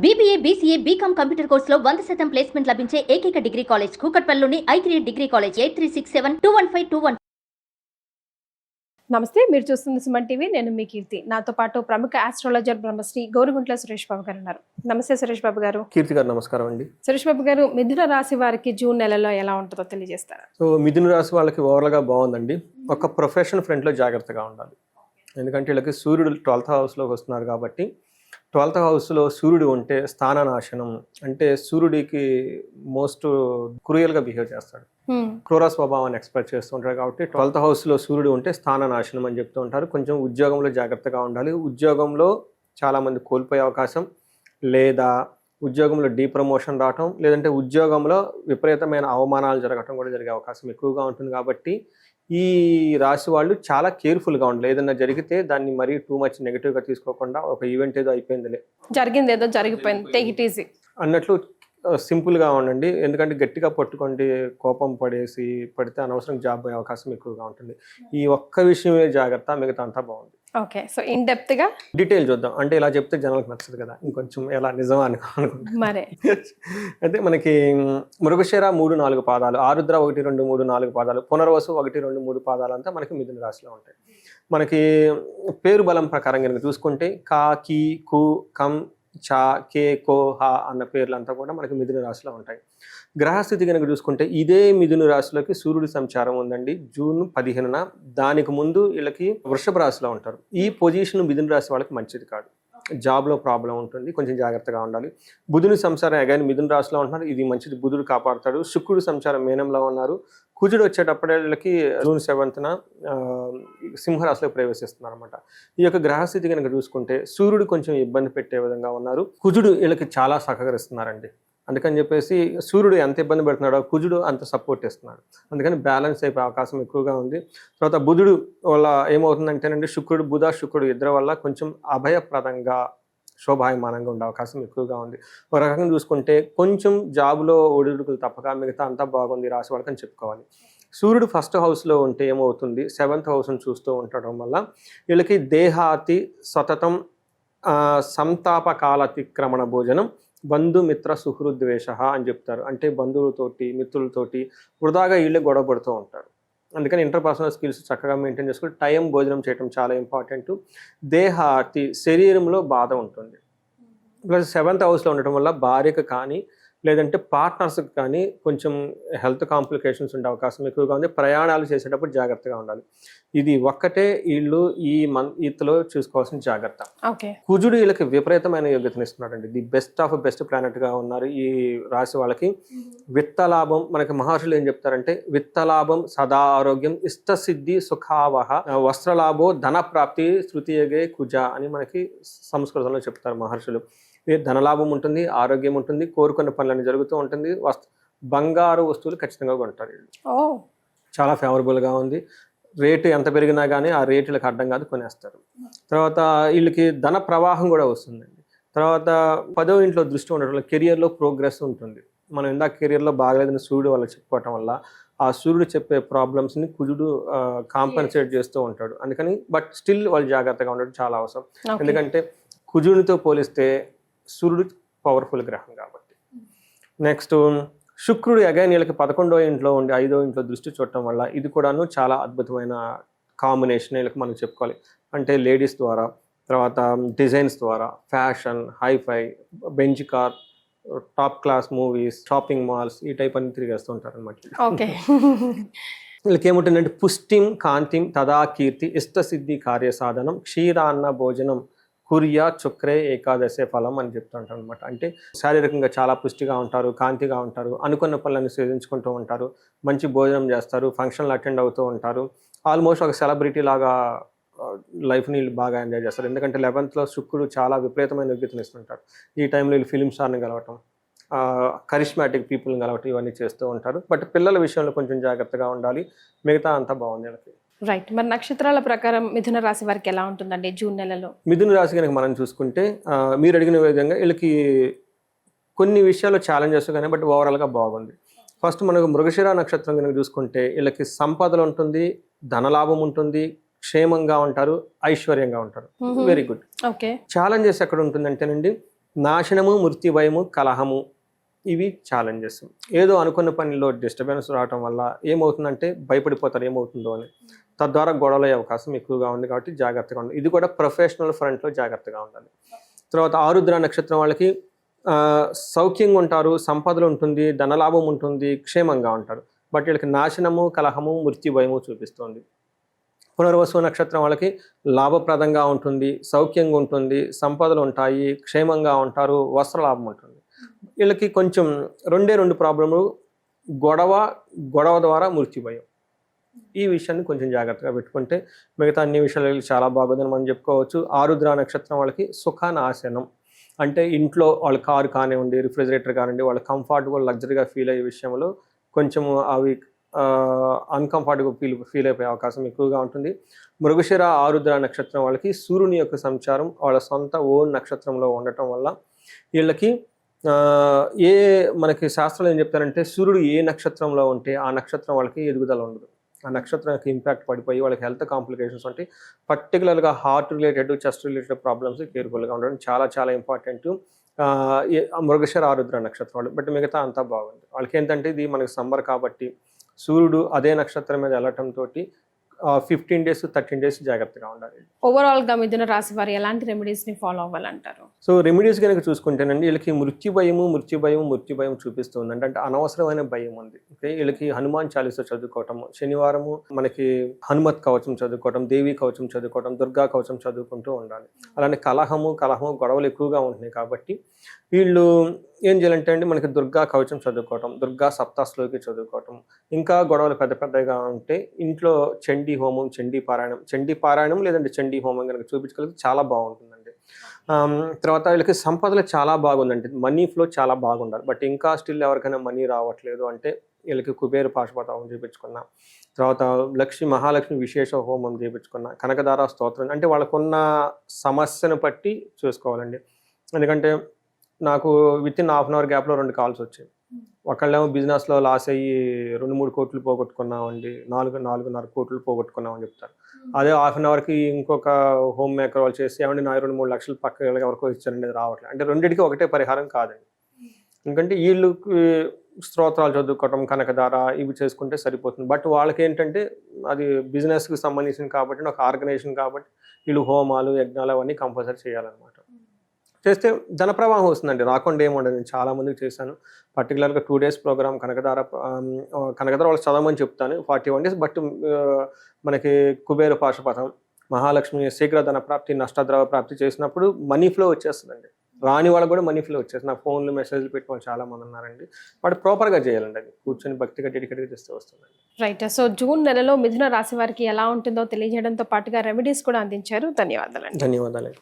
BBA, BCA, BCom computer కోర్సులో 100% placement లభించే ఏకైక డిగ్రీ కాలేజ్ కూకట్పల్లిలోని i3 డిగ్రీ కాలేజ్ 8367215215. నమస్తే, మీరు చూస్తుంది సుమన్ టీవీ. నేను మీ కీర్తి. నాతో పాటు ప్రముఖ ఆస్ట్రాలజర్ బ్రహ్మశ్రీ గోరుగుంట్ల సురేష్ బాబు గారు ఉన్నారు. నమస్తే సురేష్ బాబు గారు. కీర్తి గారు నమస్కారం అండి. సురేష్ బాబు గారు, మిథున రాశి వారికి జూన్ నెలలో ఎలా ఉంటుందో తెలియజేస్తారా? సో మిథున రాశి వాళ్ళకి ఓవరాల్గా బాగుందండి. ఒక ప్రొఫెషన్ ఫ్రంట్లో జాగ్రత్తగా ఉండాలి. ఎందుకంటే వీళ్ళకి సూర్యుడు 12th హౌస్లోకి వస్తున్నారు కాబట్టి 12th హౌస్లో సూర్యుడు ఉంటే స్థాననాశనం, అంటే సూర్యుడికి మోస్ట్ క్రూయల్గా బిహేవ్ చేస్తాడు, క్రూర స్వభావాన్ని ఎక్స్ప్రెస్ చేస్తూ ఉంటాడు. కాబట్టి 12th హౌస్లో సూర్యుడు ఉంటే స్థాననాశనం అని చెప్తూ ఉంటారు. కొంచెం ఉద్యోగంలో జాగ్రత్తగా ఉండాలి. ఉద్యోగంలో చాలామంది కోల్పోయే అవకాశం, లేదా ఉద్యోగంలో డీప్రమోషన్ రావటం, లేదంటే ఉద్యోగంలో విపరీతమైన అవమానాలు జరగటం కూడా జరిగే అవకాశం ఎక్కువగా ఉంటుంది. కాబట్టి ఈ రాశి వాళ్ళు చాలా కేర్ఫుల్గా ఉండాలి. ఏదైనా జరిగితే దాన్ని మరీ టూ మచ్ నెగిటివ్గా తీసుకోకుండా, ఒక ఈవెంట్ ఏదో అయిపోయిందిలే, జరిగింది ఏదో జరిగిపోయింది, టేక్ ఇట్ ఈజీ అన్నట్లు సింపుల్గా ఉండండి. ఎందుకంటే గట్టిగా పట్టుకోండి, కోపం పడితే అనవసరం జాబ్ అయ్యే అవకాశం ఎక్కువగా ఉంటుంది. ఈ ఒక్క విషయమే జాగ్రత్త, మిగతా అంతా బాగుంది. ఓకే, సో ఇన్ డెప్త్ గా డీటెయిల్ చూద్దాం. అంటే ఇలా చెప్తే జనాలకు నచ్చదు కదా, ఇంకొంచెం ఎలా నిజమా అనుకుంటా. మరే అయితే మనకి మృగశిర 3-4 పాదాలు, ఆరుద్ర 1-2-3-4 పాదాలు, పునర్వసు 1-2-3 పాదాలు అంతా మనకి మిథున రాశిలో ఉంటాయి. మనకి పేరు బలం ప్రకారం కనుక చూసుకుంటే కా, కీ, కు, కం, చా, కే, కో, హా అన్న పేర్లంతా కూడా మనకి మిథున రాశిలో ఉంటాయి. గ్రహస్థితి కనుక చూసుకుంటే ఇదే మిథున రాశిలోకి సూర్యుడి సంచారం ఉందండి జూన్ 15న. దానికి ముందు వీళ్ళకి వృషభ రాశిలో ఉంటారు. ఈ పొజిషన్ మిథున రాశి వాళ్ళకి మంచిది కాదు. జాబ్లో ప్రాబ్లం ఉంటుంది, కొంచెం జాగ్రత్తగా ఉండాలి. బుధుని సంచారం అగైన్ మిథున రాశిలో ఉంటున్నారు, ఇది మంచిది, బుధుడు కాపాడుతాడు. శుక్రుడు సంచారం మీనంలో ఉన్నారు. కుజుడు వచ్చేటప్పుడే వీళ్ళకి జూన్ 7న సింహరాశిలో ప్రవేశిస్తున్నారు అనమాట. ఈ యొక్క గ్రహస్థితి కనుక చూసుకుంటే సూర్యుడు కొంచెం ఇబ్బంది పెట్టే విధంగా ఉన్నారు, కుజుడు వీళ్ళకి చాలా సహకరిస్తున్నారండి. అందుకని చెప్పేసి సూర్యుడు ఎంత ఇబ్బంది పెడుతున్నాడో కుజుడు అంత సపోర్ట్ ఇస్తున్నాడు. అందుకని బ్యాలెన్స్ అయిపోయే అవకాశం ఎక్కువగా ఉంది. తర్వాత బుధుడు వల్ల ఏమవుతుందంటేనండి, బుధ-శుక్రుడు ఇద్దరి వల్ల కొంచెం అభయప్రదంగా శోభాయమానంగా ఉండే అవకాశం ఎక్కువగా ఉంది. ఒక రకంగా చూసుకుంటే కొంచెం జాబ్లో ఒడిదుడుకులు తప్పక మిగతా అంతా బాగుంది రాశి వాళ్ళకని చెప్పుకోవాలి. సూర్యుడు 1st హౌస్లో ఉంటే ఏమవుతుంది, 7th హౌస్ని చూస్తూ ఉండటం వల్ల వీళ్ళకి దేహాతి సతతం సంతాపకాలతిక్రమణ భోజనం, బంధుమిత్ర సుహృద్వేష అని చెప్తారు. అంటే బంధువులతోటి మిత్రులతోటి వృధాగా వీళ్ళే గొడవ పడుతూ ఉంటారు. అందుకని ఇంటర్పర్సనల్ స్కిల్స్ చక్కగా మెయింటైన్ చేసుకుని టైం భోజనం చేయడం చాలా ఇంపార్టెంట్. దేహాతి శరీరంలో బాధ ఉంటుంది. ప్లస్ 7th హౌస్లో ఉండటం వల్ల భార్యకు కానీ లేదంటే పార్ట్నర్స్కి కానీ కొంచెం హెల్త్ కాంప్లికేషన్స్ ఉండే అవకాశం ఎక్కువగా ఉంది. ప్రయాణాలు చేసేటప్పుడు జాగ్రత్తగా ఉండాలి. ఇది ఒక్కటే వీళ్ళు ఈతలో చూసుకోవాల్సిన జాగ్రత్త. కుజుడు వీళ్ళకి విపరీతమైన యోగ్యతను ఇస్తున్నాడండి. ది బెస్ట్ ఆఫ్ బెస్ట్ ప్లానెట్గా ఉన్నారు ఈ రాశి వాళ్ళకి. విత్తలాభం, మనకి మహర్షులు ఏం చెప్తారంటే, విత్తలాభం, సదా ఆరోగ్యం, ఇష్టసిద్ధి, సుఖావహ, వస్త్రలాభో, ధన ప్రాప్తి, తృతీయగే కుజ అని మనకి సంస్కృతంలో చెప్తారు మహర్షులు. ధనలాభం ఉంటుంది, ఆరోగ్యం ఉంటుంది, కోరుకున్న పనులన్నీ జరుగుతూ ఉంటుంది, బంగారు వస్తువులు ఖచ్చితంగా కొంటారు. చాలా ఫేవరబుల్గా ఉంది. రేటు ఎంత పెరిగినా కానీ ఆ రేటులకు అడ్డం కాదు, కొనేస్తారు. తర్వాత వీళ్ళకి ధన ప్రవాహం కూడా వస్తుందండి. తర్వాత 10వ ఇంట్లో దృష్టి ఉండటం వల్ల కెరియర్లో ప్రోగ్రెస్ ఉంటుంది. మనం ఇందాక కెరియర్లో బాగలేదని సూర్యుడు వల్ల చెప్పుకోవటం వల్ల ఆ సూర్యుడు చెప్పే ప్రాబ్లమ్స్ని కుజుడు కాంపెన్సేట్ చేస్తూ ఉంటాడు. అందుకని బట్ స్టిల్ వాళ్ళు జాగ్రత్తగా ఉండడం చాలా అవసరం. ఎందుకంటే కుజుడితో పోలిస్తే సూర్యుడు పవర్ఫుల్ గ్రహం కాబట్టి. నెక్స్ట్ శుక్రుడు అగైన్ వీళ్ళకి 11వ ఇంట్లో ఉండి 5వ ఇంట్లో దృష్టి చూడటం వల్ల ఇది కూడాను చాలా అద్భుతమైన కాంబినేషన్ వీళ్ళకి మనం చెప్పుకోవాలి. అంటే లేడీస్ ద్వారా, తర్వాత డిజైన్స్ ద్వారా, fashion, hifi, Benz car, top class movies, shopping malls, ఈ టైప్ అన్ని తిరిగేస్తూ ఉంటారు అనమాట. వీళ్ళకి ఏముంటుందంటే పుష్టిం కాంతిం తదా కీర్తి, ఇష్టసిద్ధి కార్యసాధనం, క్షీరాన్న భోజనం, కుర్యా చుక్రే ఏకాదశే ఫలం అని చెప్తుంటారు అనమాట. అంటే శారీరకంగా చాలా పుష్టిగా ఉంటారు, కాంతిగా ఉంటారు, అనుకున్న పనులను సేవించుకుంటూ ఉంటారు, మంచి భోజనం చేస్తారు, ఫంక్షన్లు అటెండ్ అవుతూ ఉంటారు. ఆల్మోస్ట్ ఒక సెలబ్రిటీ లాగా లైఫ్ని బాగా ఎంజాయ్ చేస్తారు. ఎందుకంటే 11th శుక్రుడు చాలా విపరీతమైన యోగ్యతను ఇస్తుంటారు. ఈ టైంలో వీళ్ళు ఫిలిం స్టార్ని కలవటం, కరిష్మాటిక్ పీపుల్ని కలవటం, ఇవన్నీ చేస్తూ ఉంటారు. బట్ పిల్లల విషయంలో కొంచెం జాగ్రత్తగా ఉండాలి, మిగతా అంతా బాగుంది వీళ్ళకి. రైట్. మరి నక్షత్రాల ప్రకారం మిథున రాశి వారికి ఎలా ఉంటుందండి జూన్ నెలలో? మిథున రాశి కనుక మనం చూసుకుంటే మీరు అడిగిన విధంగా వీళ్ళకి కొన్ని విషయాల్లో ఛాలెంజెస్ కానీ బట్ ఓవరాల్గా బాగుంది. ఫస్ట్ మనకు మృగశిర నక్షత్రం కనుక చూసుకుంటే వీళ్ళకి సంపదలు ఉంటుంది, ధనలాభం ఉంటుంది, క్షేమంగా ఉంటారు, ఐశ్వర్యంగా ఉంటారు. Very good. ఛాలెంజెస్ ఎక్కడ ఉంటుందంటేనండి, నాశనము, మృత్యుభయము, కలహము, ఇవి ఛాలెంజెస్. ఏదో అనుకున్న పనిలో డిస్టర్బెన్స్ రావటం వల్ల ఏమవుతుందంటే భయపడిపోతారు ఏమవుతుందో అని, తద్వారా గొడవలు అయ్యే అవకాశం ఎక్కువగా ఉంది. కాబట్టి జాగ్రత్తగా ఉండాలి. ఇది కూడా ప్రొఫెషనల్ ఫ్రంట్లో జాగ్రత్తగా ఉండాలి. తర్వాత ఆరుద్ర నక్షత్రం వాళ్ళకి సౌఖ్యంగా ఉంటారు, సంపదలు ఉంటుంది, ధనలాభం ఉంటుంది, క్షేమంగా ఉంటారు. బట్ వీళ్ళకి నాశనము, కలహము, మృత్యుభయము చూపిస్తుంది. పునర్వసు నక్షత్రం వాళ్ళకి లాభప్రదంగా ఉంటుంది, సౌఖ్యంగా ఉంటుంది, సంపదలు ఉంటాయి, క్షేమంగా ఉంటారు, వస్త్రలాభం ఉంటుంది. వీళ్ళకి కొంచెం రెండు ప్రాబ్లములు, గొడవ ద్వారా మృత్యుభయం. ఈ విషయాన్ని కొంచెం జాగ్రత్తగా పెట్టుకుంటే మిగతా అన్ని విషయాలు చాలా బాగుందని మనం చెప్పుకోవచ్చు. ఆరుద్ర నక్షత్రం వాళ్ళకి సుఖనాశనం, అంటే ఇంట్లో వాళ్ళ కారు కానివ్వండి, రిఫ్రిజిరేటర్ కానివ్వండి, వాళ్ళు కంఫర్టబుల్ లగ్జరీగా ఫీల్ అయ్యే విషయంలో కొంచెము అవి అన్కంఫర్టబుల్ ఫీల్ అయిపోయే అవకాశం ఎక్కువగా ఉంటుంది. మృగశిర ఆరుద్ర నక్షత్రం వాళ్ళకి సూర్యుని యొక్క సంచారం వాళ్ళ సొంత ఓన్ నక్షత్రంలో ఉండటం వల్ల వీళ్ళకి మనకి శాస్త్రంలో ఏం చెప్తారంటే సూర్యుడు ఏ నక్షత్రంలో ఉంటే ఆ నక్షత్రం వాళ్ళకి ఎదుగుదల ఉండదు. ఆ నక్షత్రం యొక్క ఇంపాక్ట్ పడిపోయి వాళ్ళకి హెల్త్ కాంప్లికేషన్స్ ఉంటాయి. పర్టికులర్గా heart related, chest related problems కేర్ఫుల్గా ఉండడం చాలా ఇంపార్టెంట్. మృగశిర ఆరుద్ర నక్షత్రం వాళ్ళు. బట్ మిగతా అంతా బాగుంది. వాళ్ళకి ఏంటంటే ఇది మనకి సమ్మర్ కాబట్టి సూర్యుడు అదే నక్షత్రం మీద వెళ్ళటంతో 15 days 13 days జాగ్రత్తగా ఉండాలి. ఓవరాల్ గా మిథున రాశి వారు ఎలాంటి రెమెడీస్ ని ఫాలో అవ్వాలంటారు? సో రెమెడీస్ కనుక చూసుకుంటేనండి వీళ్ళకి మృత్యుభయం చూపిస్తుంది. అంటే అనవసరమైన భయం ఉంది. ఓకే, వీళ్ళకి హనుమాన్ చాలీసా చదువుకోవటం, శనివారము మనకి హనుమత్ కవచం చదువుకోవటం, దేవి కవచం చదువుకోవటం, దుర్గా కవచం చదువుకుంటూ ఉండాలి. అలానే కలహము గొడవలు ఎక్కువగా ఉంటున్నాయి కాబట్టి వీళ్ళు ఏం చేయాలంటే అండి మనకి దుర్గా కవచం చదువుకోవటం, దుర్గా సప్తాశ్లోకి చదువుకోవటం, ఇంకా గొడవలు పెద్దగా ఉంటే ఇంట్లో చండీ హోమం, చండీ పారాయణం లేదంటే చండీ హోమం కనుక చూపించగలిగితే చాలా బాగుంటుందండి. తర్వాత వీళ్ళకి సంపదలు చాలా బాగుందండి, మనీ ఫ్లో చాలా బాగుండాలి. బట్ ఇంకా స్టిల్ ఎవరికైనా మనీ రావట్లేదు అంటే వీళ్ళకి కుబేర పాశుపత హోమం చేయించుకున్నా, తర్వాత మహాలక్ష్మి విశేష హోమం చేయించుకున్నా, కనకదార స్తోత్రం, అంటే వాళ్ళకున్న సమస్యను బట్టి చూసుకోవాలండి. ఎందుకంటే నాకు వితిన్ హాఫ్ అన్ అవర్ గ్యాప్లో 2 calls వచ్చాయి. ఒకళ్ళేమో బిజినెస్లో లాస్ అయ్యి 2-3 కోట్లు పోగొట్టుకున్నామండి, 4-4.5 కోట్లు పోగొట్టుకున్నామని చెప్తారు. అదే హాఫ్ అన్ అవర్కి ఇంకొక హోమ్ మేకర్ వాళ్ళు చేసి ఏమంటే నా 2-3 లక్షలు పక్క ఎవరికో ఇచ్చారండి, అది రావట్లేదు. అంటే రెండింటికి ఒకటే పరిహారం కాదండి. ఎందుకంటే వీళ్ళు స్తోత్రాలు చదువుకోవటం, కనకదార ఇవి చేసుకుంటే సరిపోతుంది. బట్ వాళ్ళకి ఏంటంటే అది బిజినెస్కి సంబంధించింది కాబట్టి, ఒక ఆర్గనైజేషన్ కాబట్టి వీళ్ళు హోమాలు, యజ్ఞాలు అవన్నీ కంపల్సరీ చేయాలన్నమాట. చేస్తే ధనప్రవాహం వస్తుందండి, రాకుండా ఏముండదు. నేను చాలామందికి చేశాను. పర్టికులర్గా 2 days ప్రోగ్రామ్ కనకదార వాళ్ళకి చదవమని చెప్తాను 41 days. బట్ మనకి కుబేర పాశుపతం, మహాలక్ష్మి శీఘ్ర ధన ప్రాప్తి, నష్టద్రవ ప్రాప్తి చేసినప్పుడు మనీ ఫ్లో వచ్చేస్తుందండి. రాని వాళ్ళకు కూడా మనీ ఫ్లో వచ్చేస్తుంది. నాకు ఫోన్లు మెసేజ్లు పెట్టి వాళ్ళు చాలామంది ఉన్నారండి. బట్ ప్రాపర్గా చేయాలండి, అది కూర్చొని భక్తిగా డెడికేట్గా చేస్తే వస్తుందండి. రైట్. సో జూన్ నెలలో మిథున రాశి వారికి ఎలా ఉంటుందో తెలియజేయడంతో పాటుగా రెమెడీస్ కూడా అందించారు. ధన్యవాదాలండి. ధన్యవాదాలండి.